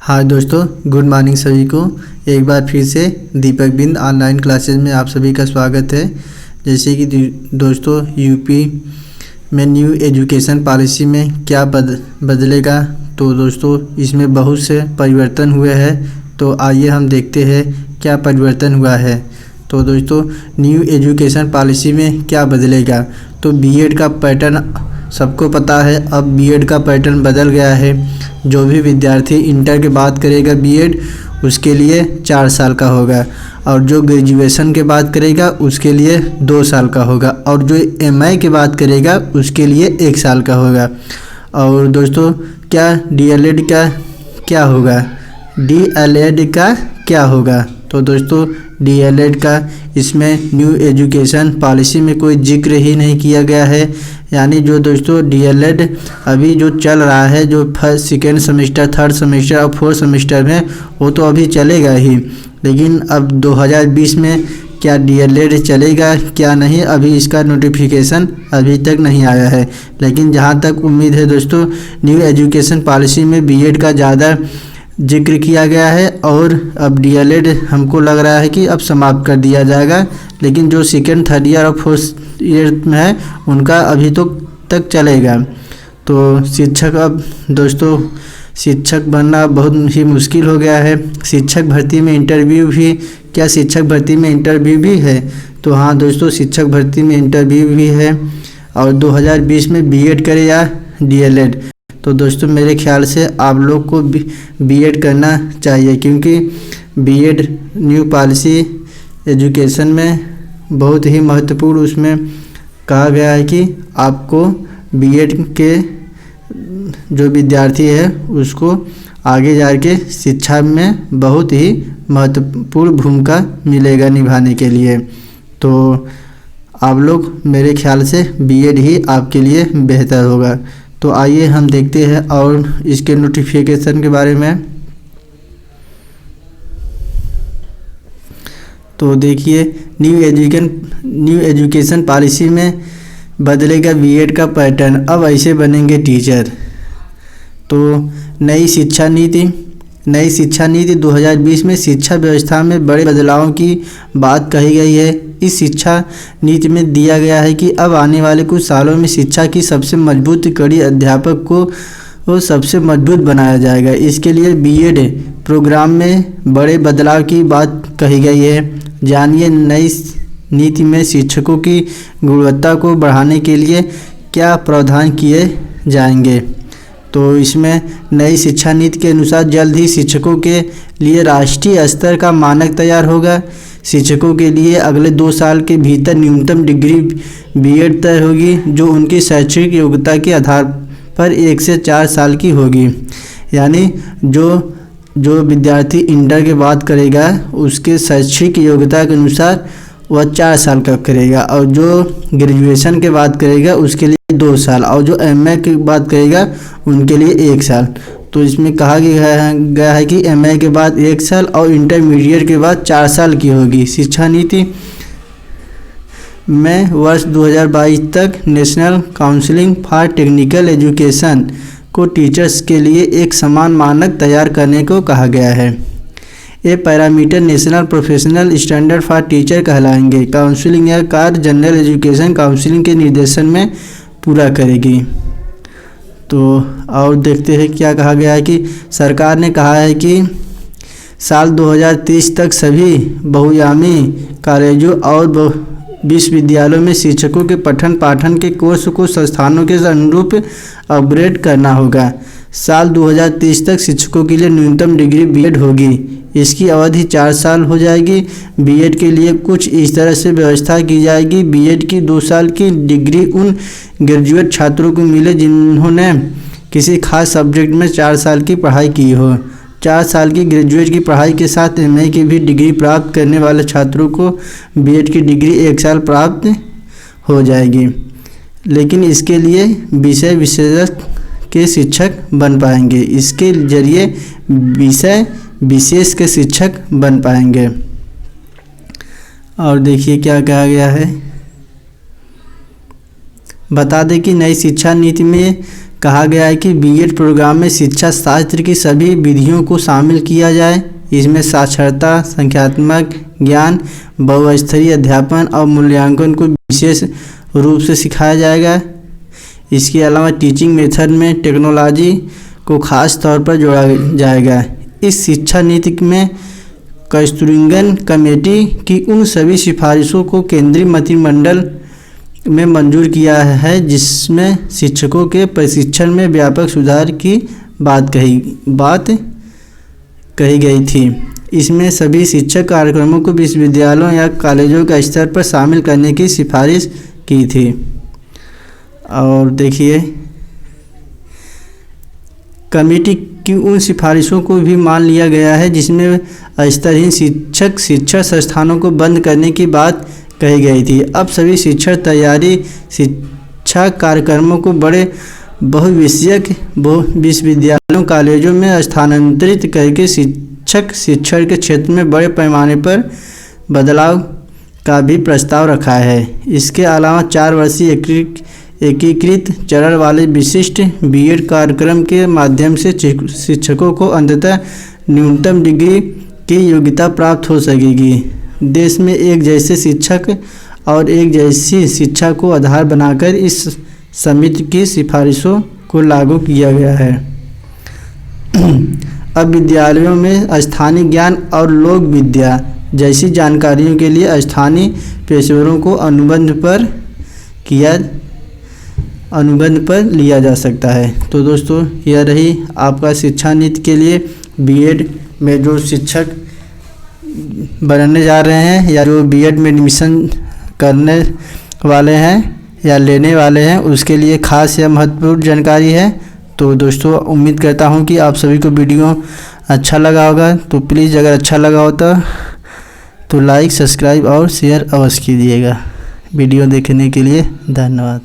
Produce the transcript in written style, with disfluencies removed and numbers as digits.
हाँ दोस्तों, good morning सभी को। एक बार फिर से दीपक बिंद ऑनलाइन क्लासेस में आप सभी का स्वागत है। जैसे कि दोस्तों यूपी में न्यू एजुकेशन पॉलिसी में क्या बदलेगा, तो दोस्तों इसमें बहुत से परिवर्तन हुए हैं। तो आइए हम देखते हैं क्या परिवर्तन हुआ है। तो दोस्तों न्यू एजुकेशन पॉलिसी में क्या बदलेगा, तो बीएड का पैटर्न सबको पता है। अब बीएड का पैटर्न बदल गया है। जो भी विद्यार्थी इंटर के बाद करेगा बीएड, उसके लिए 4 साल का होगा, और जो ग्रेजुएशन के बाद करेगा उसके लिए 2 साल का होगा, और जो एमए के बाद करेगा उसके लिए 1 साल का होगा। और दोस्तों क्या डीएलएड का क्या होगा, डीएलएड का क्या होगा, तो दोस्तों डीएलएड का इसमें न्यू एजुकेशन पॉलिसी में कोई जिक्र ही नहीं किया गया है। यानी जो दोस्तों डीएलएड अभी जो चल रहा है, जो first second semester, third semester और फोर्थ सेमेस्टर में, वो तो अभी चलेगा ही। लेकिन अब 2020 में क्या डीएलएड चलेगा क्या नहीं, अभी इसका नोटिफिकेशन अभी तक नहीं आया है। लेकिन जहाँ तक उम्मीद है दोस्तों, न्यू एजुकेशन पॉलिसी में बीएड का ज़्यादा जिक्र किया गया है, और अब डीएलएड हमको लग रहा है कि अब समाप्त कर दिया जाएगा। लेकिन जो सेकेंड, थर्ड ईयर और फोर्थ ईयर में है उनका अभी तो तक चलेगा। तो शिक्षक, अब दोस्तों शिक्षक बनना बहुत ही मुश्किल हो गया है। शिक्षक भर्ती में इंटरव्यू भी, क्या शिक्षक भर्ती में इंटरव्यू भी है, तो हाँ दोस्तों शिक्षक भर्ती में इंटरव्यू भी है। और 2020 में बीएड करे या डीएलएड, तो दोस्तों मेरे ख्याल से आप लोग को बीएड करना चाहिए, क्योंकि बीएड न्यू पॉलिसी एजुकेशन में बहुत ही महत्वपूर्ण उसमें कहा गया है कि आपको बीएड के जो विद्यार्थी है उसको आगे जाके शिक्षा में बहुत ही महत्वपूर्ण भूमिका मिलेगा निभाने के लिए। तो आप लोग मेरे ख्याल से बीएड ही आपके लिए बेहतर होगा। तो आइए हम देखते हैं और इसके नोटिफिकेशन के बारे में। तो देखिए, न्यू एजुकेशन पॉलिसी में बदलेगा बीएड का पैटर्न, अब ऐसे बनेंगे टीचर। तो नई शिक्षा नीति 2020 में शिक्षा व्यवस्था में बड़े बदलावों की बात कही गई है। इस शिक्षा नीति में दिया गया है कि अब आने वाले कुछ सालों में शिक्षा की सबसे मजबूत कड़ी अध्यापक को सबसे मजबूत बनाया जाएगा। इसके लिए बीएड प्रोग्राम में बड़े बदलाव की बात कही गई है। जानिए नई नीति में शिक्षकों की गुणवत्ता को बढ़ाने के लिए क्या प्रावधान किए जाएंगे। तो इसमें नई शिक्षा नीति के अनुसार जल्द ही शिक्षकों के लिए राष्ट्रीय स्तर का मानक तैयार होगा। शिक्षकों के लिए अगले 2 साल के भीतर न्यूनतम डिग्री बीएड तय होगी, जो उनकी शैक्षणिक योग्यता के आधार पर 1 से 4 साल की होगी। यानी जो विद्यार्थी इंटर के बाद करेगा उसके शैक्षणिक योग्यता के अनुसार वह 4 साल का करेगा, और जो ग्रेजुएशन के बाद करेगा उसके लिए 2 साल, और जो एमए के बाद करेगा उनके लिए 1 साल। तो इसमें कहा गया है कि एमए के बाद 1 साल और इंटरमीडिएट के बाद 4 साल की होगी। शिक्षा नीति में वर्ष 2022 तक national council for technical education को टीचर्स के लिए एक समान मानक तैयार करने को कहा गया है। ये parameter national professional standard for teacher कहलाएंगे। काउंसिलिंग या कार्य जनरल एजुकेशन काउंसिलिंग के निर्देशन में पूरा करेगी। तो और देखते हैं क्या कहा गया है कि सरकार ने कहा है कि साल 2030 तक सभी बहुआयामी कॉलेजों और विश्वविद्यालयों में शिक्षकों के पठन पाठन के कोर्स को संस्थानों के अनुरूप अपग्रेड करना होगा। साल 2030 तक शिक्षकों के लिए न्यूनतम डिग्री बीएड होगी। इसकी अवधि 4 साल हो जाएगी। बीएड के लिए कुछ इस तरह से व्यवस्था की जाएगी। बीएड की 2 साल की डिग्री उन ग्रेजुएट छात्रों को मिले जिन्होंने किसी खास सब्जेक्ट में 4 साल की पढ़ाई की हो। 4 साल की ग्रेजुएट की पढ़ाई के साथ एमए की भी डिग्री प्राप्त करने वाले छात्रों को बीएड की डिग्री 1 साल प्राप्त हो जाएगी। लेकिन इसके लिए विषय विशेषज्ञ के शिक्षक बन पाएंगे। इसके जरिए विषय विशेष के शिक्षक बन पाएंगे। और देखिए क्या कहा गया है। बता दें कि नई शिक्षा नीति में कहा गया है कि बीएड प्रोग्राम में शिक्षा शास्त्र की सभी विधियों को शामिल किया जाए। इसमें साक्षरता, संख्यात्मक ज्ञान, बहुस्तरीय अध्यापन और मूल्यांकन को विशेष रूप से सिखाया जाएगा। इसके अलावा टीचिंग मेथड में टेक्नोलॉजी को खास तौर पर जोड़ा जाएगा। इस शिक्षा नीति में कस्तूरिरंगन कमेटी की उन सभी सिफारिशों को केंद्रीय मंत्रिमंडल में मंजूर किया है जिसमें शिक्षकों के प्रशिक्षण में व्यापक सुधार की बात कही गई थी। इसमें सभी शिक्षक कार्यक्रमों को विश्वविद्यालयों या कॉलेजों के स्तर पर शामिल करने की सिफारिश की थी। और देखिए, कमेटी की उन सिफारिशों को भी मान लिया गया है जिसमें स्तरहीन शिक्षण संस्थानों को बंद करने की बात कही गई थी। अब सभी शिक्षण तैयारी शिक्षा कार्यक्रमों को बड़े बहुविषयक विश्वविद्यालयों कॉलेजों में स्थानांतरित करके शिक्षक शिक्षण के क्षेत्र में बड़े पैमाने पर बदलाव का भी प्रस्ताव रखा है। इसके अलावा 4 वर्षीय एकीकृत चरण वाले विशिष्ट बीएड कार्यक्रम के माध्यम से शिक्षकों को अंततः न्यूनतम डिग्री की योग्यता प्राप्त हो सकेगी। देश में एक जैसे शिक्षक और एक जैसी शिक्षा को आधार बनाकर इस समिति की सिफारिशों को लागू किया गया है। अब विद्यालयों में स्थानीय ज्ञान और लोक विद्या जैसी जानकारियों के लिए स्थानीय पेशेवरों को अनुबंध पर लिया जा सकता है। तो दोस्तों, यह रही आपका शिक्षा नीति के लिए बीएड में जो शिक्षक बनने जा रहे हैं या जो बीएड में एडमिशन करने वाले हैं या लेने वाले हैं उसके लिए खास या महत्वपूर्ण जानकारी है। तो दोस्तों, उम्मीद करता हूं कि आप सभी को वीडियो अच्छा लगा होगा। तो प्लीज़ अगर अच्छा लगा होता तो लाइक, सब्सक्राइब और शेयर अवश्य कीजिएगा। वीडियो देखने के लिए धन्यवाद।